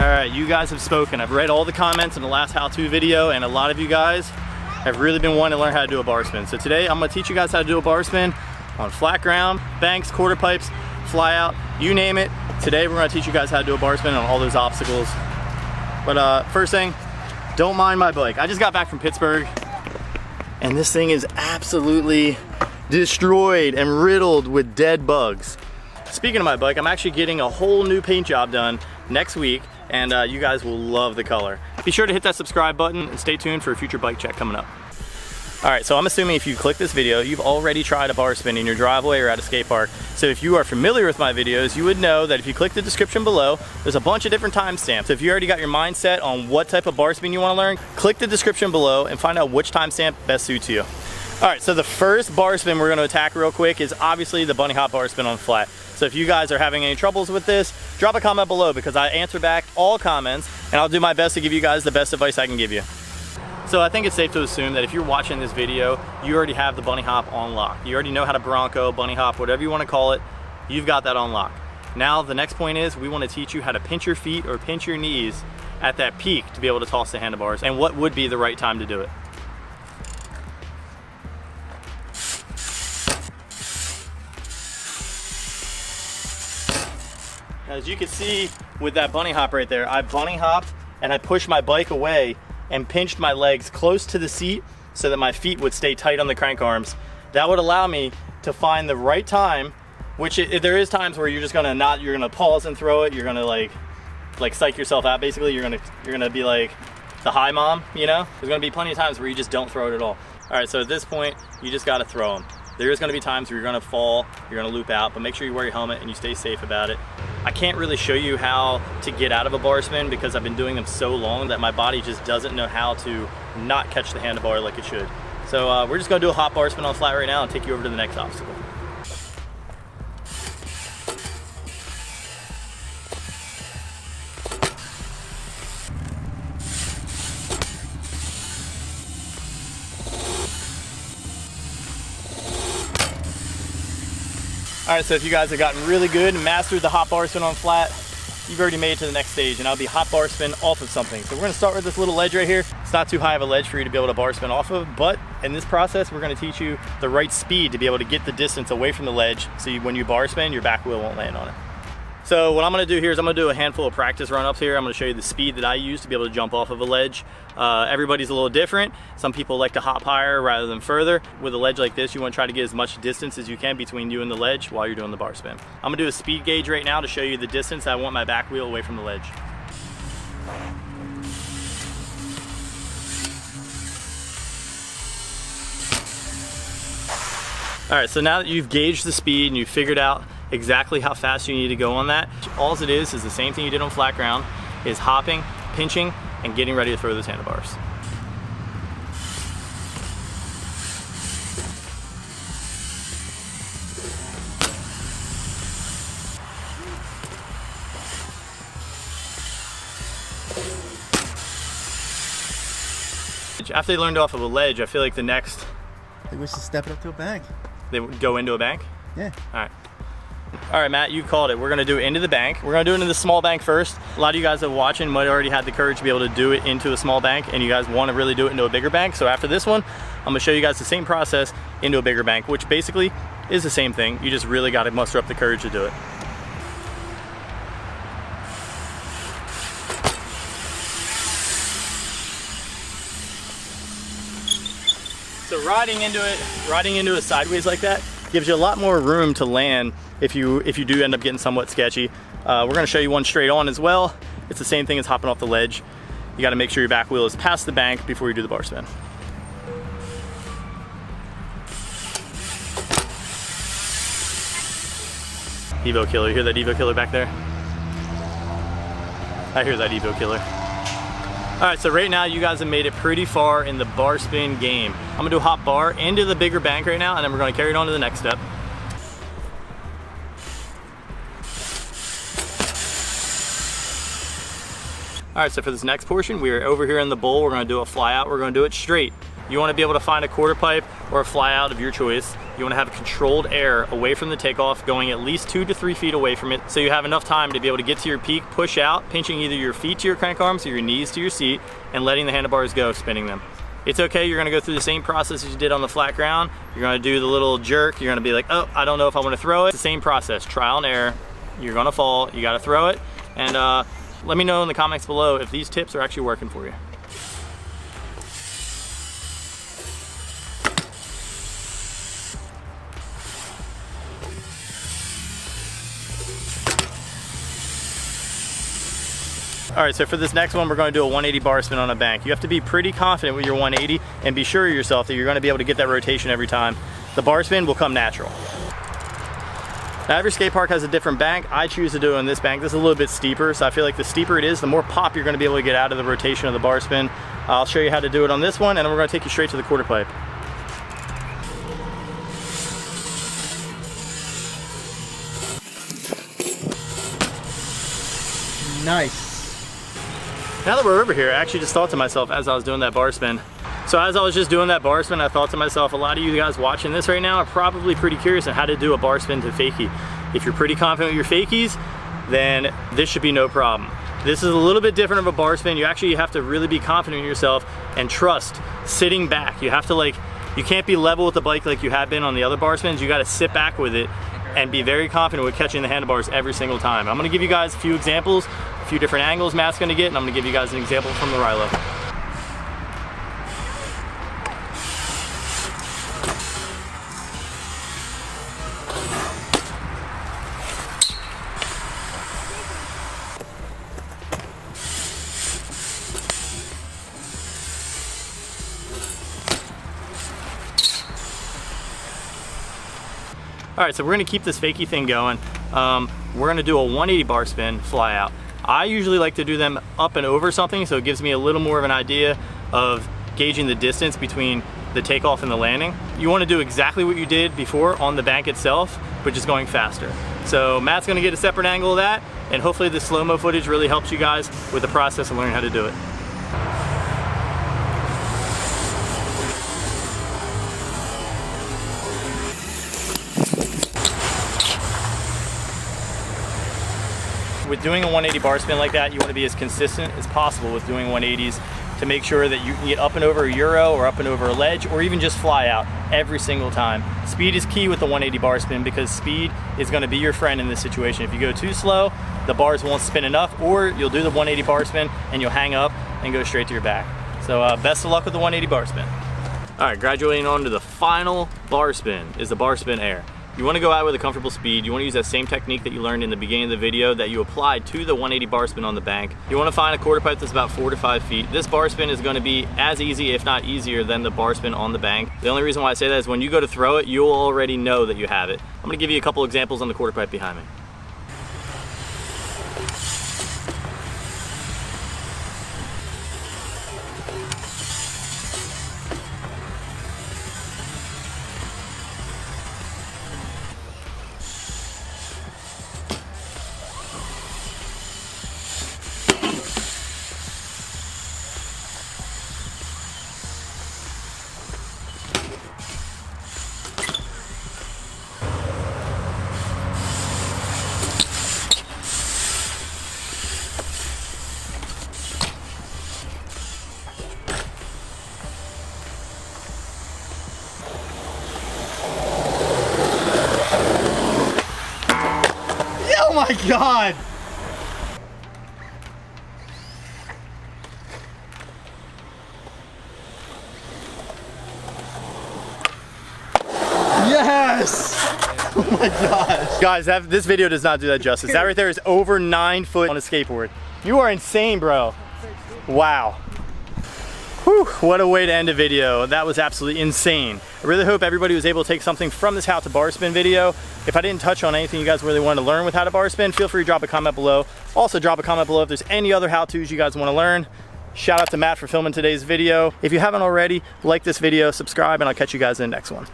All right, you guys have spoken. I've read all the comments in the last how-to video, and a lot of you guys have really been wanting to learn how to do a bar spin. So today I'm gonna teach you guys how to do a bar spin on flat ground, banks, quarter pipes, fly out, you name it. Today we're gonna teach you guys how to do a bar spin on all those obstacles. But first thing, don't mind my bike. I just got back from Pittsburgh, and this thing is absolutely destroyed and riddled with dead bugs. Speaking of my bike, I'm actually getting a whole new paint job done next week, and you guys will love the color. Be sure to hit that subscribe button and stay tuned for a future bike check coming up. All right, so I'm assuming if you click this video, you've already tried a bar spin in your driveway or at a skate park. So if you are familiar with my videos, you would know that if you click the description below, there's a bunch of different timestamps. So if you already got your mindset on what type of bar spin you wanna learn, click the description below and find out which timestamp best suits you. All right, so the first bar spin we're gonna attack real quick is obviously the bunny hop bar spin on flat. So if you guys are having any troubles with this, drop a comment below because I answer back all comments and I'll do my best to give you guys the best advice I can give you. So I think it's safe to assume that if you're watching this video, you already have the bunny hop on lock. You already know how to bronco, bunny hop, whatever you wanna call it, you've got that on lock. Now the next point is we wanna teach you how to pinch your feet or pinch your knees at that peak to be able to toss the handlebars and what would be the right time to do it. As you can see with that bunny hop right there, I bunny hopped and I pushed my bike away and pinched my legs close to the seat so that my feet would stay tight on the crank arms. That would allow me to find the right time, which there is times where you're just gonna you're gonna pause and throw it, you're gonna like psych yourself out basically, you're gonna be like the high mom, you know? There's gonna be plenty of times where you just don't throw it at all. All right, so at this point, you just gotta throw them. There is gonna be times where you're gonna fall, you're gonna loop out, but make sure you wear your helmet and you stay safe about it. I can't really show you how to get out of a bar spin because I've been doing them so long that my body just doesn't know how to not catch the handlebar like it should. So we're just gonna do a hop bar spin on flat right now and take you over to the next obstacle. All right, so if you guys have gotten really good and mastered the hop bar spin on flat, you've already made it to the next stage, and that'll be hop bar spin off of something. So we're gonna start with this little ledge right here. It's not too high of a ledge for you to be able to bar spin off of, but in this process, we're gonna teach you the right speed to be able to get the distance away from the ledge, so when you bar spin, your back wheel won't land on it. So what I'm gonna do here is I'm gonna do a handful of practice run-ups here. I'm gonna show you the speed that I use to be able to jump off of a ledge. Everybody's a little different. Some people like to hop higher rather than further. With a ledge like this, you wanna try to get as much distance as you can between you and the ledge while you're doing the bar spin. I'm gonna do a speed gauge right now to show you the distance I want my back wheel away from the ledge. All right, so now that you've gauged the speed and you've figured out exactly how fast you need to go on that, all it is the same thing you did on flat ground, is hopping, pinching, and getting ready to throw those handlebars. After they learned off of a ledge, I feel like the next... I think we should step it up to a bank. They would go into a bank? Yeah. All right, Matt, you called it. We're gonna do it into the bank. We're gonna do it into the small bank first. A lot of you guys that are watching might already had the courage to be able to do it into a small bank, and you guys wanna really do it into a bigger bank. So after this one, I'm gonna show you guys the same process into a bigger bank, which basically is the same thing. You just really gotta muster up the courage to do it. So riding into it sideways like that gives you a lot more room to land if you do end up getting somewhat sketchy. We're gonna show you one straight on as well. It's the same thing as hopping off the ledge. You gotta make sure your back wheel is past the bank before you do the bar spin. Evo killer, you hear that Evo killer back there? I hear that Evo killer. All right, so right now you guys have made it pretty far in the bar spin game. I'm gonna do a hop bar into the bigger bank right now, and then we're gonna carry it on to the next step. All right, so for this next portion, we are over here in the bowl. We're gonna do a fly out. We're gonna do it straight. You wanna be able to find a quarter pipe or a fly out of your choice. You want to have controlled air away from the takeoff, going at least 2 to 3 feet away from it, so you have enough time to be able to get to your peak, push out, pinching either your feet to your crank arms or your knees to your seat, and letting the handlebars go, spinning them. It's okay, you're gonna go through the same process as you did on the flat ground. You're gonna do the little jerk, you're gonna be like, oh, I don't know if I wanna throw it. It's the same process, trial and error. You're gonna fall, you gotta throw it, and let me know in the comments below if these tips are actually working for you. All right, so for this next one, we're gonna do a 180 bar spin on a bank. You have to be pretty confident with your 180 and be sure of yourself that you're gonna be able to get that rotation every time. The bar spin will come natural. Now, every skate park has a different bank. I choose to do it on this bank. This is a little bit steeper, so I feel like the steeper it is, the more pop you're gonna be able to get out of the rotation of the bar spin. I'll show you how to do it on this one, and then we're gonna take you straight to the quarter pipe. Nice. Now that we're over here, I actually just thought to myself as I was doing that bar spin. So as I was just doing that bar spin, I thought to myself, a lot of you guys watching this right now are probably pretty curious on how to do a bar spin to fakie. If you're pretty confident with your fakies, then this should be no problem. This is a little bit different of a bar spin. You actually have to really be confident in yourself and trust sitting back. You have to you can't be level with the bike like you have been on the other bar spins. You gotta sit back with it and be very confident with catching the handlebars every single time. I'm gonna give you guys a few examples, a few different angles Matt's gonna get, and I'm gonna give you guys an example from the Rilo. All right, so we're gonna keep this fakie thing going. We're gonna do a 180 bar spin, fly out. I usually like to do them up and over something, so it gives me a little more of an idea of gauging the distance between the takeoff and the landing. You wanna do exactly what you did before on the bank itself, but just going faster. So Matt's gonna get a separate angle of that, and hopefully the slow-mo footage really helps you guys with the process of learning how to do it. With doing a 180 bar spin like that, you want to be as consistent as possible with doing 180s to make sure that you can get up and over a Euro or up and over a ledge or even just fly out every single time. Speed is key with the 180 bar spin because speed is going to be your friend in this situation. If you go too slow, the bars won't spin enough, or you'll do the 180 bar spin and you'll hang up and go straight to your back. So best of luck with the 180 bar spin. All right, graduating on to the final bar spin is the bar spin air. You want to go out with a comfortable speed. You want to use that same technique that you learned in the beginning of the video that you applied to the 180 bar spin on the bank. You want to find a quarter pipe that's about 4 to 5 feet. This bar spin is going to be as easy, if not easier, than the bar spin on the bank. The only reason why I say that is when you go to throw it, you'll already know that you have it. I'm going to give you a couple examples on the quarter pipe behind me. Oh my God! Yes! Oh my gosh. Guys, this video does not do that justice. That right there is over 9 foot on a skateboard. You are insane, bro. Wow. Whew, what a way to end a video. That was absolutely insane. I really hope everybody was able to take something from this how to bar spin video. If I didn't touch on anything you guys really wanted to learn with how to bar spin, feel free to drop a comment below. Also drop a comment below if there's any other how-tos you guys want to learn. Shout out to Matt for filming today's video. If you haven't already, like this video, subscribe, and I'll catch you guys in the next one.